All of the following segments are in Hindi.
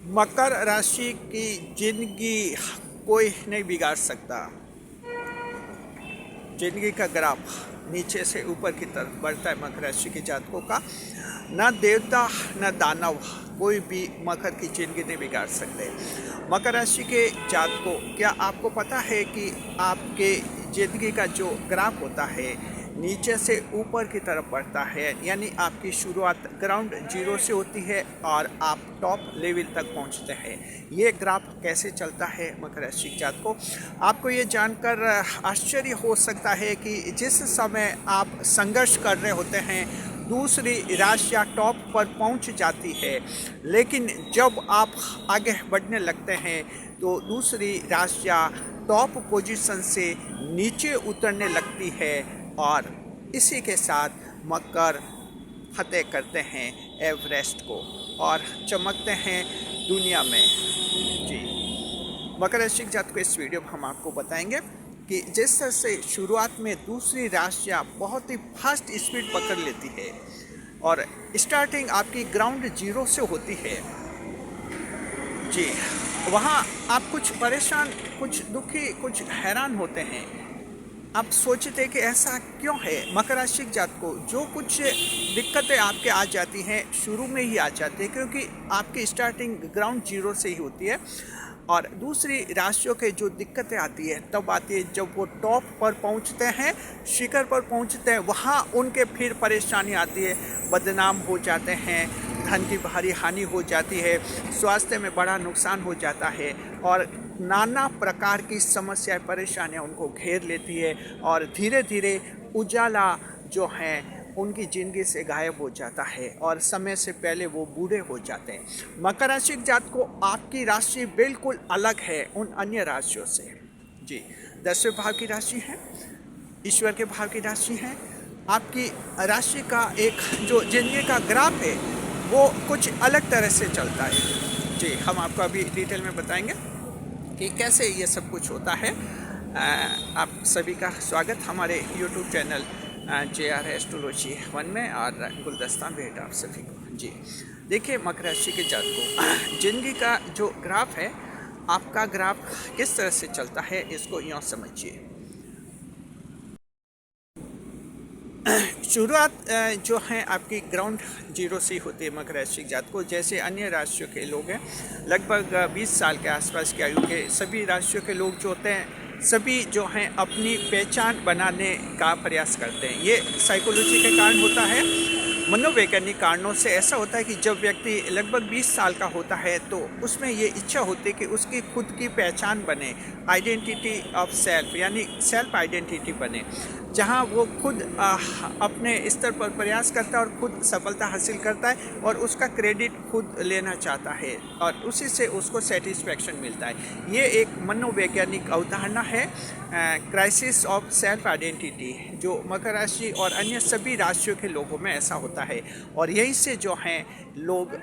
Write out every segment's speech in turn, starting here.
मकर राशि की जिंदगी कोई नहीं बिगाड़ सकता। जिंदगी का ग्राफ नीचे से ऊपर की तरफ बढ़ता है मकर राशि के जातकों का। न देवता न दानव कोई भी मकर की जिंदगी नहीं बिगाड़ सकते। मकर राशि के जातकों, क्या आपको पता है कि आपके जिंदगी का जो ग्राफ होता है नीचे से ऊपर की तरफ बढ़ता है, यानी आपकी शुरुआत ग्राउंड जीरो से होती है और आप टॉप लेवल तक पहुंचते हैं। ये ग्राफ कैसे चलता है मकर राशि के जातकों, आपको ये जानकर आश्चर्य हो सकता है कि जिस समय आप संघर्ष कर रहे होते हैं दूसरी राशियाँ टॉप पर पहुंच जाती है, लेकिन जब आप आगे बढ़ने लगते हैं तो दूसरी राशियाँ टॉप पोजीशन से नीचे उतरने लगती है और इसी के साथ मकर फतेह करते हैं एवरेस्ट को और चमकते हैं दुनिया में। जी, मकर राशि के जातकों, इस वीडियो में हम आपको बताएंगे कि जिस तरह से शुरुआत में दूसरी राशियाँ बहुत ही फास्ट स्पीड पकड़ लेती है और स्टार्टिंग आपकी ग्राउंड जीरो से होती है। जी, वहाँ आप कुछ परेशान, कुछ दुखी, कुछ हैरान होते हैं। आप सोचते कि ऐसा क्यों है। मकर राशि के जातकों, जो कुछ दिक्कतें आपके आ जाती हैं शुरू में ही आ जाती है, क्योंकि आपकी स्टार्टिंग ग्राउंड जीरो से ही होती है और दूसरी राशियों के जो दिक्कतें आती है तब आती है जब वो टॉप पर पहुंचते हैं, शिखर पर पहुंचते हैं, वहाँ उनके फिर परेशानी आती है, बदनाम हो जाते हैं, धन की भारी हानि हो जाती है, स्वास्थ्य में बड़ा नुकसान हो जाता है और नाना प्रकार की समस्याएं, परेशानियां उनको घेर लेती है और धीरे धीरे उजाला जो है उनकी ज़िंदगी से गायब हो जाता है और समय से पहले वो बूढ़े हो जाते हैं। मकर राशि के जातकों, आपकी राशि बिल्कुल अलग है उन अन्य राशियों से। जी, 10वें भाव की राशि है, ईश्वर के भाव की राशि है। आपकी राशि का एक जो जिंदगी का ग्राफ है वो कुछ अलग तरह से चलता है। जी, हम आपको अभी डिटेल में बताएंगे कि कैसे ये सब कुछ होता है। आप सभी का स्वागत हमारे यूट्यूब चैनल JR एस्ट्रोलॉजी 1 में और गुलदस्ता भेंट आप सभी को। जी, देखिए मकर राशि के जातकों, जिंदगी का जो ग्राफ है, आपका ग्राफ किस तरह से चलता है इसको यूँ समझिए। शुरुआत जो है आपकी ग्राउंड जीरो से होती है मकर राशि के जातकों। जैसे अन्य राशियों के लोग हैं, लगभग 20 साल के आसपास की आयु के सभी राशियों के लोग जो होते हैं सभी जो हैं अपनी पहचान बनाने का प्रयास करते हैं। ये साइकोलॉजी के कारण होता है, मनोवैज्ञानिक कारणों से ऐसा होता है कि जब व्यक्ति लगभग 20 साल का होता है तो उसमें ये इच्छा होती है कि उसकी खुद की पहचान बने, आइडेंटिटी ऑफ सेल्फ, यानी सेल्फ आइडेंटिटी बने, जहाँ वो खुद अपने स्तर पर प्रयास करता है और खुद सफलता हासिल करता है और उसका क्रेडिट खुद लेना चाहता है और उसी से उसको सेटिस्फैक्शन मिलता है। ये एक मनोवैज्ञानिक अवधारणा है, क्राइसिस ऑफ सेल्फ आइडेंटिटी, जो मकर राशि और अन्य सभी राशियों के लोगों में ऐसा होता है और यहीं से जो हैं लोग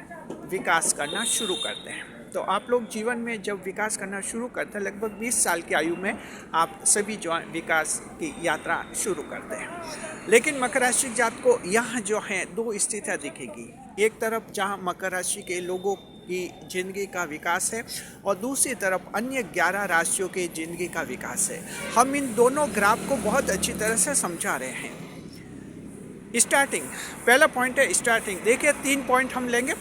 विकास करना शुरू करते हैं। तो आप लोग जीवन में जब विकास करना शुरू करते हैं लगभग 20 साल की आयु में आप सभी जो विकास की यात्रा शुरू करते हैं। लेकिन मकर राशि जात को यहाँ जो है दो स्थितियाँ दिखेगी। एक तरफ जहाँ मकर राशि के लोगों की जिंदगी का विकास है और दूसरी तरफ अन्य 11 राशियों के जिंदगी का विकास है। हम इन दोनों ग्राफ को बहुत अच्छी तरह से समझा रहे हैं। स्टार्टिंग, पहला पॉइंट है स्टार्टिंग। देखिए 3 पॉइंट हम लेंगे।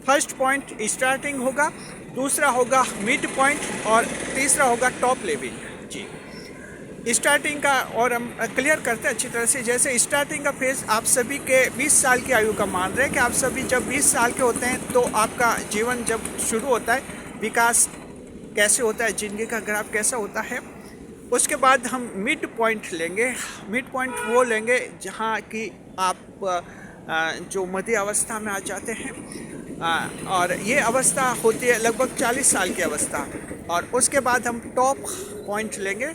फर्स्ट पॉइंट स्टार्टिंग होगा, दूसरा होगा मिड पॉइंट और तीसरा होगा टॉप लेवल। जी, स्टार्टिंग का और हम क्लियर करते हैं अच्छी तरह से। जैसे स्टार्टिंग का फेज आप सभी के 20 साल की आयु का मान रहे हैं कि आप सभी जब 20 साल के होते हैं तो आपका जीवन जब शुरू होता है, विकास कैसे होता है, जिंदगी का ग्राफ कैसा होता है। उसके बाद हम मिड पॉइंट लेंगे। मिड पॉइंट वो लेंगे जहाँ कि आप जो मध्य अवस्था में आ जाते हैं और ये अवस्था होती है लगभग 40 साल की अवस्था। और उसके बाद हम टॉप पॉइंट लेंगे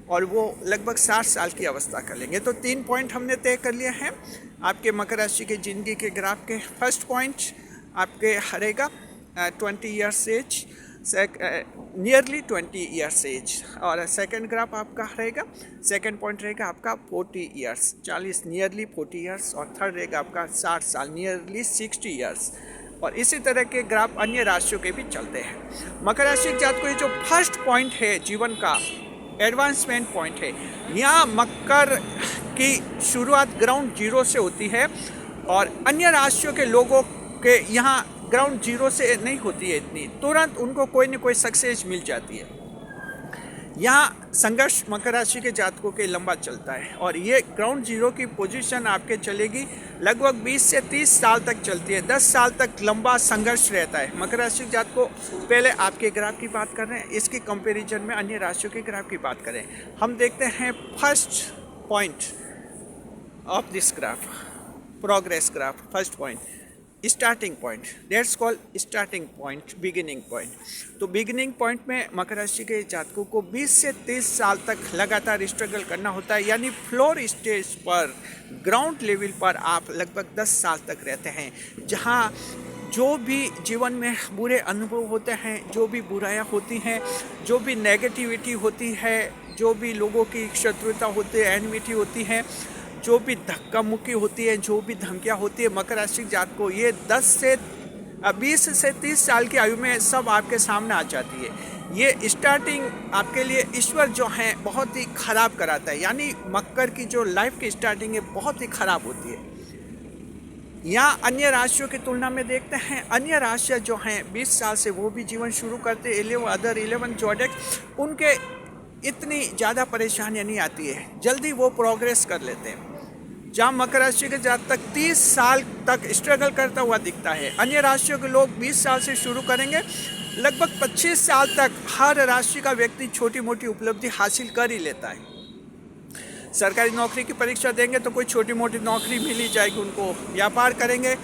और वो लगभग 60 साल की अवस्था कर लेंगे। तो 3 पॉइंट हमने तय कर लिए हैं आपके मकर राशि के ज़िंदगी के ग्राफ के। फर्स्ट पॉइंट आपके रहेगा 20 years age, nearly 20 years age, और सेकंड ग्राफ आपका रहेगा, सेकंड पॉइंट रहेगा आपका 40 ईयर्स, 40 नियरली 40 ईयर्स, और थर्ड रहेगा आपका 60 साल, नियरली 60 ईयर्स। और इसी तरह के ग्राफ अन्य राशियों के भी चलते हैं। मकर राशि के जात को ये जो फर्स्ट पॉइंट है जीवन का एडवांसमेंट पॉइंट है, यहाँ मकर की शुरुआत ग्राउंड जीरो से होती है और अन्य राशियों के लोगों के यहाँ ग्राउंड जीरो से नहीं होती है इतनी, तुरंत उनको कोई न कोई सक्सेस मिल जाती है। यहाँ संघर्ष मकर राशि के जातकों के लंबा चलता है और ये ग्राउंड जीरो की पोजीशन आपके चलेगी लगभग 20 से 30 साल तक चलती है। 10 साल तक लंबा संघर्ष रहता है। मकर राशि के जातकों, पहले आपके ग्राफ की बात कर रहे हैं, इसकी कंपैरिजन में अन्य राशियों के ग्राफ की बात करें। हम देखते हैं first point of this graph, progress graph, first point, starting point, that's called starting point, beginning point. तो बिगिनिंग पॉइंट में मकर राशि के जातकों को 20 से 30 साल तक लगातार स्ट्रगल करना होता है, यानी फ्लोर स्टेज पर, ग्राउंड लेवल पर आप लगभग 10 साल तक रहते हैं, जहां जो भी जीवन में बुरे अनुभव होते हैं, जो भी बुराइयां होती हैं, जो भी नेगेटिविटी होती है, जो भी लोगों की शत्रुता होती है, एनिमिटी होती है, जो भी धक्का मुक्की होती है, जो भी धमकियाँ होती है, मकर राशि के जात को ये 20 से 30 साल की आयु में सब आपके सामने आ जाती है। ये स्टार्टिंग आपके लिए ईश्वर जो है बहुत ही ख़राब कराता है, यानी मकर की जो लाइफ की स्टार्टिंग है बहुत ही ख़राब होती है। यहाँ अन्य राशियों की तुलना में देखते हैं, अन्य राशियाँ जो हैं 20 साल से वो भी जीवन शुरू करते हैं, अदर 11 जोडिएक्स, उनके इतनी ज़्यादा परेशानियाँ नहीं आती है, जल्दी वो प्रोग्रेस कर लेते हैं। जहाँ मकर राशि के जातक 30 साल तक स्ट्रगल करता हुआ दिखता है, अन्य राशियों के लोग 20 साल से शुरू करेंगे, लगभग 25 साल तक हर राशि का व्यक्ति छोटी मोटी उपलब्धि हासिल कर ही लेता है। सरकारी नौकरी की परीक्षा देंगे तो कोई छोटी मोटी नौकरी मिल ही जाएगी उनको, व्यापार करेंगे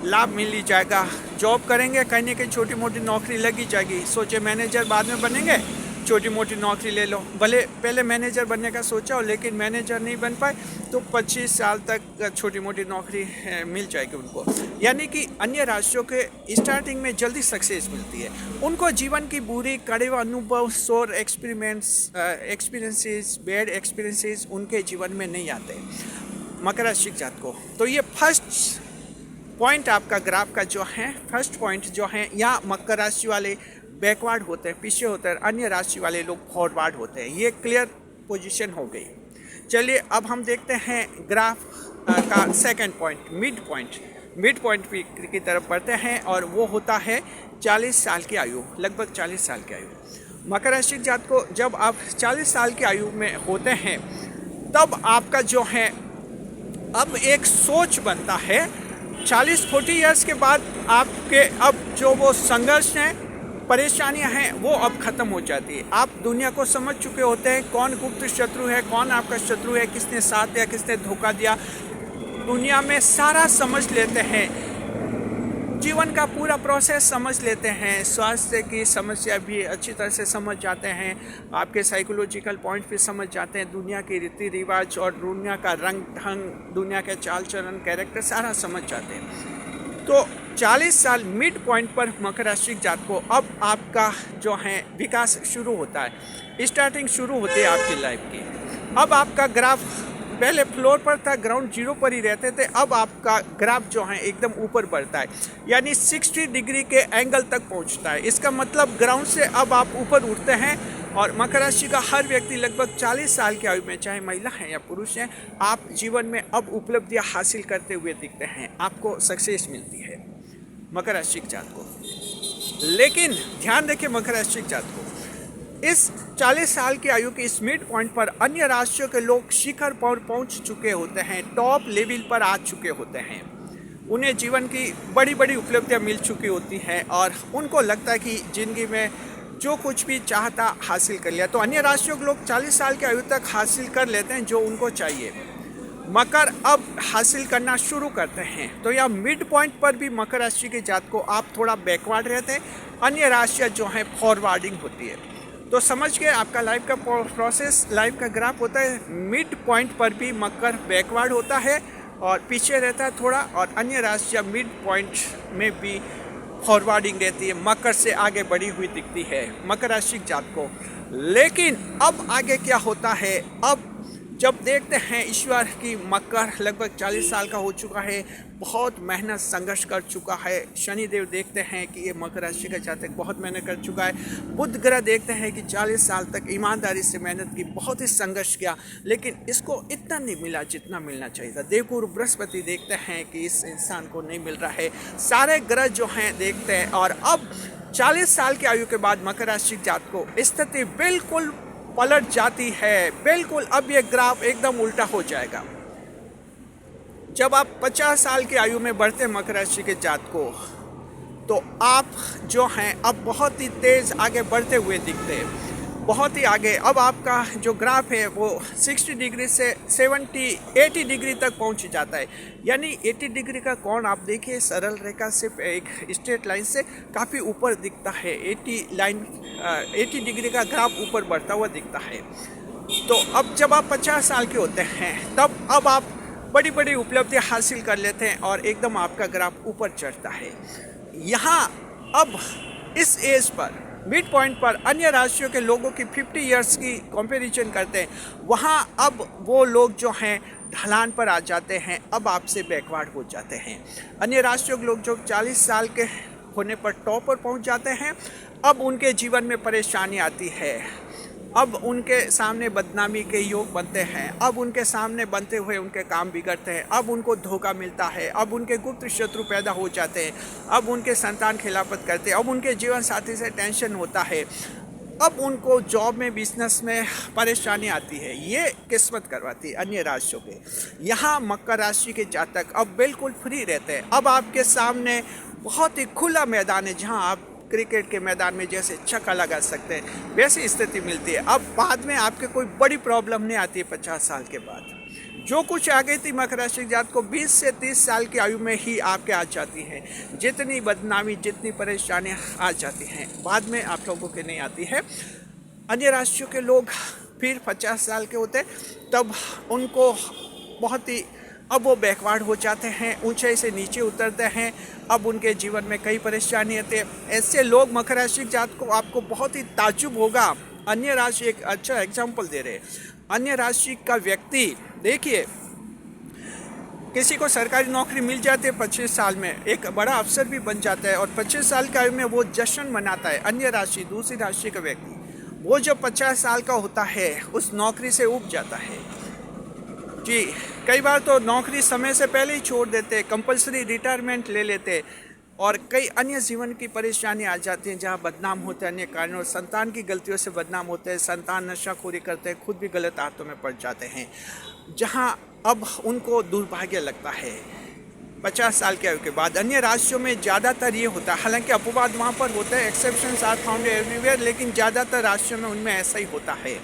लाभ मिल ही जाएगा, जॉब करेंगे कहीं ना कहीं छोटी मोटी नौकरी लगी जाएगी। सोचे मैनेजर बाद में बनेंगे, छोटी मोटी नौकरी ले लो, भले पहले मैनेजर बनने का सोचा हो लेकिन मैनेजर नहीं बन पाए तो 25 साल तक छोटी मोटी नौकरी मिल जाएगी उनको। यानी कि अन्य राशियों के स्टार्टिंग में जल्दी सक्सेस मिलती है, उनको जीवन की बुरी कड़े अनुभव, सोर एक्सपीरियंसेस, बैड एक्सपीरियंसेस उनके जीवन में नहीं आते मकर राशि के जात को। तो ये फर्स्ट पॉइंट आपका ग्राफ का जो है, फर्स्ट पॉइंट जो है, यहाँ मकर राशि वाले बैकवर्ड होते हैं, पीछे होते हैं, अन्य राशि वाले लोग फॉरवर्ड होते हैं। ये क्लियर पोजीशन हो गई। चलिए अब हम देखते हैं ग्राफ का सेकंड पॉइंट, मिड पॉइंट की तरफ बढ़ते हैं और वो होता है 40 साल की आयु, लगभग 40 साल की आयु। मकर राशि के जात को जब आप 40 साल की आयु में होते हैं तब आपका जो है अब एक सोच बनता है। 40-40 ईयर्स के बाद आपके अब जो वो संघर्ष हैं, परेशानियां हैं, वो अब ख़त्म हो जाती है। आप दुनिया को समझ चुके होते हैं, कौन गुप्त शत्रु है, कौन आपका शत्रु है, किसने साथ दिया, किसने धोखा दिया, दुनिया में सारा समझ लेते हैं। जीवन का पूरा प्रोसेस समझ लेते हैं, स्वास्थ्य की समस्या भी अच्छी तरह से समझ जाते हैं, आपके साइकोलॉजिकल पॉइंट भी समझ जाते हैं, दुनिया के रीति रिवाज और दुनिया का रंग ढंग, दुनिया के चाल चलन, कैरेक्टर सारा समझ जाते हैं। तो 40 साल मिड पॉइंट पर मकर राशि जात को अब आपका जो है विकास शुरू होता है, स्टार्टिंग शुरू होती है आपकी लाइफ की। अब आपका ग्राफ पहले फ्लोर पर था, ग्राउंड जीरो पर ही रहते थे, अब आपका ग्राफ जो है एकदम ऊपर बढ़ता है, यानी 60 डिग्री के एंगल तक पहुंचता है। इसका मतलब ग्राउंड से अब आप ऊपर उठते हैं और मकर राशि का हर व्यक्ति लगभग 40 साल की आयु में, चाहे महिला हैं या पुरुष हैं, आप जीवन में अब उपलब्धियां हासिल करते हुए दिखते हैं, आपको सक्सेस मिलती है मकर राशि के जात को। लेकिन ध्यान रखें मकर राशि के जात को, इस 40 साल की आयु के इस मिड पॉइंट पर अन्य राशियों के लोग शिखर पर पहुंच चुके होते हैं, टॉप लेवल पर आ चुके होते हैं, उन्हें जीवन की बड़ी बड़ी उपलब्धियां मिल चुकी होती हैं और उनको लगता है कि ज़िंदगी में जो कुछ भी चाहता हासिल कर लिया। तो अन्य राशियों के लोग 40 साल की आयु तक हासिल कर लेते हैं जो उनको चाहिए। मकर अब हासिल करना शुरू करते हैं, तो यह मिड पॉइंट पर भी मकर राशि के जात को आप थोड़ा बैकवर्ड रहते हैं, अन्य राशियाँ जो हैं फॉरवर्डिंग होती है। तो समझ के आपका लाइफ का प्रोसेस, लाइफ का ग्राफ होता है, मिड पॉइंट पर भी मकर बैकवर्ड होता है और पीछे रहता है थोड़ा, और अन्य राशियाँ मिड पॉइंट में भी फॉरवर्डिंग रहती है, मकर से आगे बढ़ी हुई दिखती है मकर राशि के जात को। लेकिन अब आगे क्या होता है, अब जब देखते हैं ईश्वर की मकर लगभग 40 साल का हो चुका है, बहुत मेहनत संघर्ष कर चुका है। शनिदेव देखते हैं कि ये मकर राशि का जातक बहुत मेहनत कर चुका है। बुध ग्रह देखते हैं कि 40 साल तक ईमानदारी से मेहनत की, बहुत ही संघर्ष किया, लेकिन इसको इतना नहीं मिला जितना मिलना चाहिए था। देवगुरु बृहस्पति देखते हैं कि इस इंसान को नहीं मिल रहा है। सारे ग्रह जो हैं देखते हैं, और अब 40 साल की आयु के बाद मकर राशि जातकों स्थिति बिल्कुल पलट जाती है। बिल्कुल अब ये ग्राफ एकदम उल्टा हो जाएगा। जब आप 50 साल की आयु में बढ़ते मकर राशि के जातकों, तो आप जो हैं अब बहुत ही तेज़ आगे बढ़ते हुए दिखते हैं, बहुत ही आगे। अब आपका जो ग्राफ है वो 60 डिग्री से 80 डिग्री तक पहुंच जाता है। यानी 80 डिग्री का कोण आप देखिए, सरल रेखा से एक स्ट्रेट लाइन से काफ़ी ऊपर दिखता है। 80 डिग्री का ग्राफ ऊपर बढ़ता हुआ दिखता है। तो अब जब आप 50 साल के होते हैं, तब अब आप बड़ी बड़ी उपलब्धियां हासिल कर लेते हैं और एकदम आपका ग्राफ ऊपर चढ़ता है। यहाँ अब इस एज पर मिड पॉइंट पर अन्य राशियों के लोगों की 50 इयर्स की कंपैरिजन करते हैं, वहाँ अब वो लोग जो हैं ढलान पर आ जाते हैं, अब आपसे बैकवर्ड हो जाते हैं। अन्य राशियों के लोग जो 40 साल के होने पर टॉप पर पहुँच जाते हैं, अब उनके जीवन में परेशानी आती है। अब उनके सामने बदनामी के योग बनते हैं, अब उनके सामने बनते हुए उनके काम बिगड़ते हैं, अब उनको धोखा मिलता है, अब उनके गुप्त शत्रु पैदा हो जाते हैं, अब उनके संतान खिलाफत करते हैं, अब उनके जीवन साथी से टेंशन होता है, अब उनको जॉब में बिजनेस में परेशानी आती है। ये किस्मत करवाती है अन्य राशियों पे। यहाँ मकर राशि के जातक अब बिल्कुल फ्री रहते हैं। अब आपके सामने बहुत ही खुला मैदान है, जहाँ आप क्रिकेट के मैदान में जैसे छक्का लगा सकते हैं, वैसी स्थिति मिलती है। अब बाद में आपके कोई बड़ी प्रॉब्लम नहीं आती है 50 साल के बाद। जो कुछ आ गई थी मकर राशि जात को 20 से 30 साल की आयु में ही आपके आ जाती है। जितनी बदनामी, जितनी परेशानियां आ जाती हैं, बाद में आप लोगों के नहीं आती है। अन्य राशियों के लोग फिर 50 साल के होते, तब उनको बहुत ही, अब वो बैकवर्ड हो जाते हैं, ऊंचाई से नीचे उतरते हैं, अब उनके जीवन में कई परेशानी आती है। ऐसे लोग मकर राशि जात को आपको बहुत ही ताज्जुब होगा। अन्य राशि एक अच्छा एग्जाम्पल दे रहे हैं। अन्य राशि का व्यक्ति देखिए, किसी को सरकारी नौकरी मिल जाती है 25 साल में, एक बड़ा अफसर भी बन जाता है, और 25 साल की आयु में वो जश्न मनाता है। अन्य राशि, दूसरी राशि का व्यक्ति, वो जो 50 साल का होता है उस नौकरी से उब जाता है जी। कई बार तो नौकरी समय से पहले ही छोड़ देते, कंपलसरी रिटायरमेंट ले लेते, और कई अन्य जीवन की परेशानी आ जाती हैं, जहाँ बदनाम होते हैं अन्य कारणों, संतान की गलतियों से बदनाम होते हैं, संतान नशाखोरी करते हैं, खुद भी गलत आदतों में पड़ जाते हैं, जहाँ अब उनको दुर्भाग्य लगता है 50 साल की आयु के बाद। अन्य राशियों में ज़्यादातर ये होता है, हालांकि अपवाद वहाँ पर होता है, एक्सेप्शंस आर फाउंड एवरीवेयर, लेकिन ज़्यादातर राशियों में उनमें ऐसा ही होता है।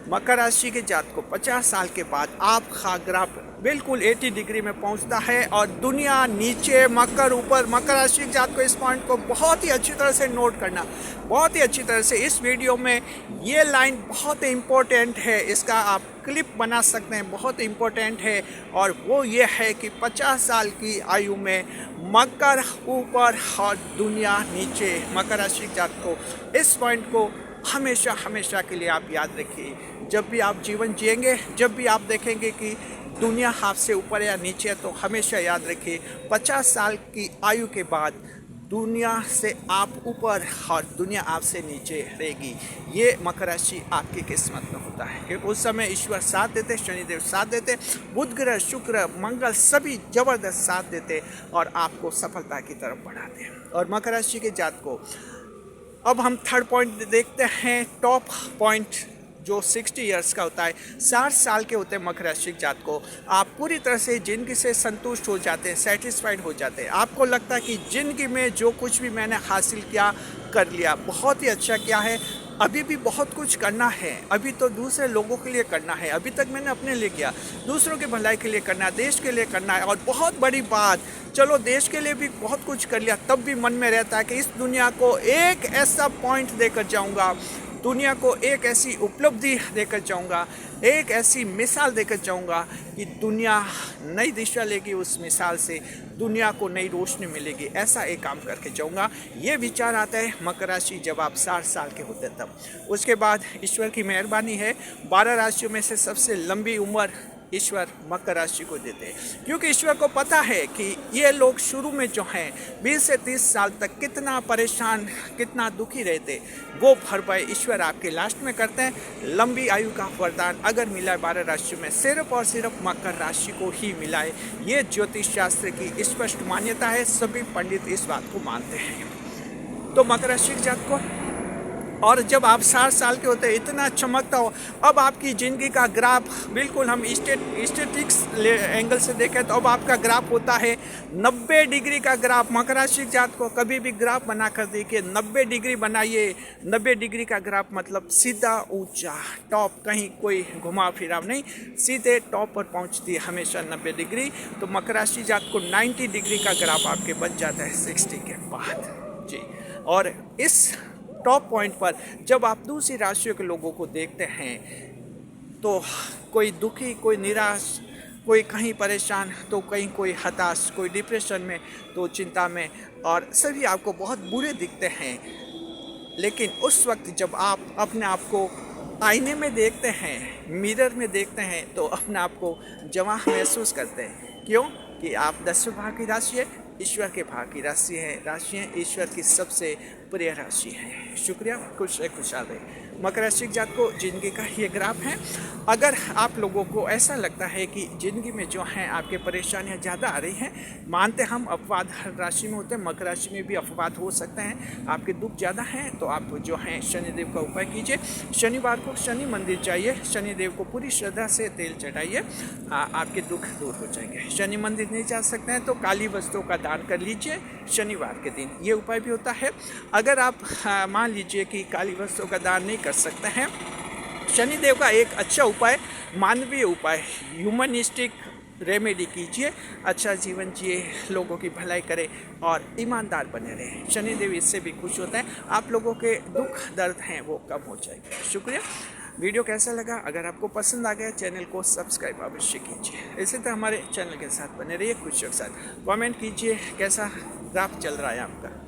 मकर राशि के जात को 50 साल के बाद आपका ग्राफ बिल्कुल 80 डिग्री में पहुंचता है, और दुनिया नीचे, मकर ऊपर। मकर राशि के जात को इस पॉइंट को बहुत ही अच्छी तरह से नोट करना, बहुत ही अच्छी तरह से। इस वीडियो में ये लाइन बहुत इम्पोर्टेंट है, इसका आप क्लिप बना सकते हैं, बहुत इम्पोर्टेंट है, और वो ये है कि 50 साल की आयु में मकर ऊपर और दुनिया नीचे। मकर राशि के जात को इस पॉइंट को हमेशा हमेशा के लिए आप याद रखिए। जब भी आप जीवन जिएंगे, जब भी आप देखेंगे कि दुनिया आपसे ऊपर या नीचे है, तो हमेशा याद रखिए 50 साल की आयु के बाद दुनिया से आप ऊपर और दुनिया आपसे नीचे रहेगी। ये मकर राशि आपकी किस्मत में होता है, क्योंकि उस समय ईश्वर साथ देते, शनिदेव साथ देते, बुध ग्रह, शुक्र, मंगल सभी जबरदस्त साथ देते और आपको सफलता की तरफ बढ़ाते। और मकर राशि के जात को अब हम थर्ड पॉइंट देखते हैं। टॉप पॉइंट जो 60 इयर्स का होता है, 60 साल के होते हैं मकर राशि के जात को, आप पूरी तरह से जिंदगी से संतुष्ट हो जाते हैं, सेटिस्फाइड हो जाते हैं। आपको लगता है कि जिंदगी में जो कुछ भी मैंने हासिल किया, कर लिया, बहुत ही अच्छा किया है, अभी भी बहुत कुछ करना है, अभी तो दूसरे लोगों के लिए करना है, अभी तक मैंने अपने लिए किया, दूसरों की भलाई के लिए करना है, देश के लिए करना है। और बहुत बड़ी बात, चलो देश के लिए भी बहुत कुछ कर लिया, तब भी मन में रहता है कि इस दुनिया को एक ऐसा पॉइंट देकर जाऊंगा दुनिया को एक ऐसी उपलब्धि देकर जाऊंगा, एक ऐसी मिसाल देकर जाऊंगा कि दुनिया नई दिशा लेगी, उस मिसाल से दुनिया को नई रोशनी मिलेगी। ऐसा एक काम करके जाऊंगा। ये विचार आता है मकर राशि जब आप 60 साल के होते तब। उसके बाद ईश्वर की मेहरबानी है, 12 राशियों में से सबसे लंबी उम्र ईश्वर मकर राशि को देते हैं, क्योंकि ईश्वर को पता है कि ये लोग शुरू में जो हैं 20 से 30 साल तक कितना परेशान, कितना दुखी रहते, वो भरपाई ईश्वर आपके लास्ट में करते हैं। लंबी आयु का वरदान अगर मिला है 12 राशियों में, सिर्फ और सिर्फ मकर राशि को ही मिला है। ये ज्योतिष शास्त्र की स्पष्ट मान्यता है, सभी पंडित इस बात को मानते हैं। तो मकर राशि के जातकों, और जब आप 60 साल के होते हैं, इतना चमकता हो, अब आपकी ज़िंदगी का ग्राफ बिल्कुल हम स्टेटिक्स एंगल से देखें तो अब आपका ग्राफ होता है 90 डिग्री का ग्राफ। मकर राशि जात को कभी भी ग्राफ बना कर देखिए, 90 डिग्री बनाइए। 90 डिग्री का ग्राफ मतलब सीधा ऊंचा टॉप, कहीं कोई घुमा फिराव नहीं, सीधे टॉप पर पहुंचती है हमेशा 90 डिग्री। तो मकर राशि जात को 90 डिग्री का ग्राफ आपके बन जाता है 60 के बाद जी। और इस टॉप पॉइंट पर जब आप दूसरी राशियों के लोगों को देखते हैं तो कोई दुखी, कोई निराश, कोई कहीं परेशान, तो कहीं कोई हताश, कोई डिप्रेशन में, तो चिंता में, और सभी आपको बहुत बुरे दिखते हैं। लेकिन उस वक्त जब आप अपने आप को आईने में देखते हैं, मिरर में देखते हैं, तो अपने आप को जवां महसूस करते हैं। क्यों? कि आप 10वें भाव की राशि है, ईश्वर के भाव की राशि है ईश्वर की सबसे प्रिय राशि है। शुक्रिया, खुश रहे, खुशहाल रहे। मकर राशि जात को जिंदगी का ये ग्राफ है। अगर आप लोगों को ऐसा लगता है कि ज़िंदगी में जो हैं आपके परेशानियां ज़्यादा आ रही हैं, मानते हम अपवाद हर राशि में होते हैं, मकर राशि में भी अपवाद हो सकते हैं, आपके दुख ज़्यादा हैं, तो आप जो हैं शनिदेव का उपाय कीजिए। शनिवार को शनि मंदिर जाइए, शनिदेव को पूरी श्रद्धा से तेल चढ़ाइए, आपके दुख दूर हो जाएंगे। शनि मंदिर नहीं जा सकते हैं तो काली वस्तुओं का दान कर लीजिए शनिवार के दिन, ये उपाय भी होता है। अगर आप मान लीजिए कि काली वस्तुओं का दान नहीं कर सकते हैं, शनिदेव का एक अच्छा उपाय, मानवीय उपाय, ह्यूमनिस्टिक रेमेडी कीजिए, अच्छा जीवन जिए, लोगों की भलाई करें और ईमानदार बने रहें। शनिदेव इससे भी खुश होता है, आप लोगों के दुख दर्द हैं वो कम हो जाएंगे। शुक्रिया। वीडियो कैसा लगा? अगर आपको पसंद आ गया चैनल को सब्सक्राइब अवश्य कीजिए। इसी तरह हमारे चैनल के साथ बने रहिए, खुशियों के साथ कमेंट कीजिए कैसा ग्राफ चल रहा है आपका।